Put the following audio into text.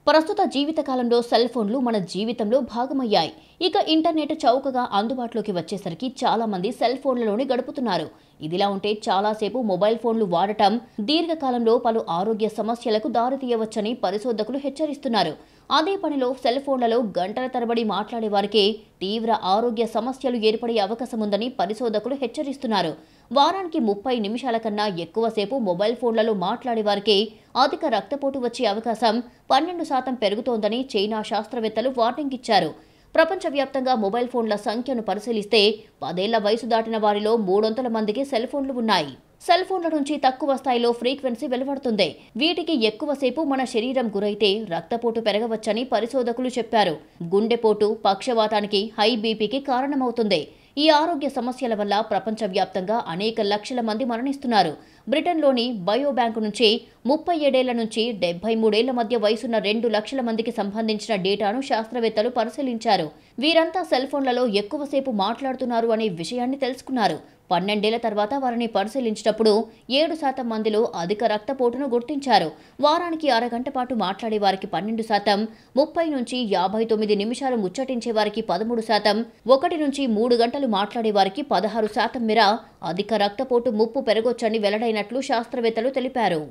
ప్రస్తుత జీవితకాలంలో సెల్ ఫోన్లు మన జీవితంలో భాగమయ్యాయి. ఇక ఇంటర్నెట్ చౌకగా అందుబాటులోకి వచ్చేసరికి చాలా మంది సెల్ ఫోన్లలోనే గడుపుతున్నారు. ఇదిలా ఉంటే చాలాసేపు మొబైల్ ఫోన్లు వాడటం దీర్ఘకాలంలో పలు ఆరోగ్య సమస్యలకు దారితీయవచ్చని పరిశోధకులు హెచ్చరిస్తున్నారు. అదే పనిలో సెల్ ఫోన్లలో గంటల తరబడి మాట్లాడే వారికి తీవ్ర ఆరోగ్య సమస్యలు ఏర్పడే అవకాశం ఉందని పరిశోధకులు హెచ్చరిస్తున్నారు. వారానికి 30 నిమిషాల కన్నా ఎక్కువసేపు మొబైల్ ఫోన్లలో మాట్లాడే వారికి అధిక రక్తపోటు వచ్చే అవకాశం 12% పెరుగుతోందని చైనా శాస్త్రవేత్తలు వార్నింగ్ ఇచ్చారు. ప్రపంచవ్యాప్తంగా మొబైల్ ఫోన్ల సంఖ్యను పరిశీలిస్తే 10 ఏళ్ల వయసు దాటిన వారిలో 300 మందికి సెల్ ఫోన్లు ఉన్నాయి. సెల్ ఫోన్ల నుంచి తక్కువ స్థాయిలో ఫ్రీక్వెన్సీ వెలువడుతుంది. వీటికి ఎక్కువసేపు మన శరీరం గురైతే రక్తపోటు పెరగవచ్చని పరిశోధకులు చెప్పారు. గుండెపోటు, పక్షవాతానికి, హై బీపీకి కారణమవుతుంది. ఈ ఆరోగ్య సమస్యల వల్ల ప్రపంచవ్యాప్తంగా అనేక లక్షల మంది మరణిస్తున్నారు. బ్రిటన్లోని బయోబ్యాంకు నుంచి 37 ఏళ్ల నుంచి 73 ఏళ్ల మధ్య వయసున్న 2 లక్షల మందికి సంబంధించిన డేటాను శాస్త్రవేత్తలు పరిశీలించారు. వీరంతా సెల్ ఫోన్లలో ఎక్కువసేపు మాట్లాడుతున్నారు అనే విషయాన్ని తెలుసుకున్నారు. 12 ఏళ్ల తర్వాత వారిని పరిశీలించినప్పుడు 7% మందిలో అధిక రక్తపోటును గుర్తించారు. వారానికి అరగంట పాటు మాట్లాడే వారికి 12%, 30 నుంచి 59 నిమిషాలు ముచ్చటించే వారికి 13%, 1 నుంచి 3 గంటలు మాట్లాడే వారికి 16% మేర అధిక రక్తపోటు ముప్పు పెరగొచ్చని వెల్లడైనట్లు శాస్త్రవేత్తలు తెలిపారు.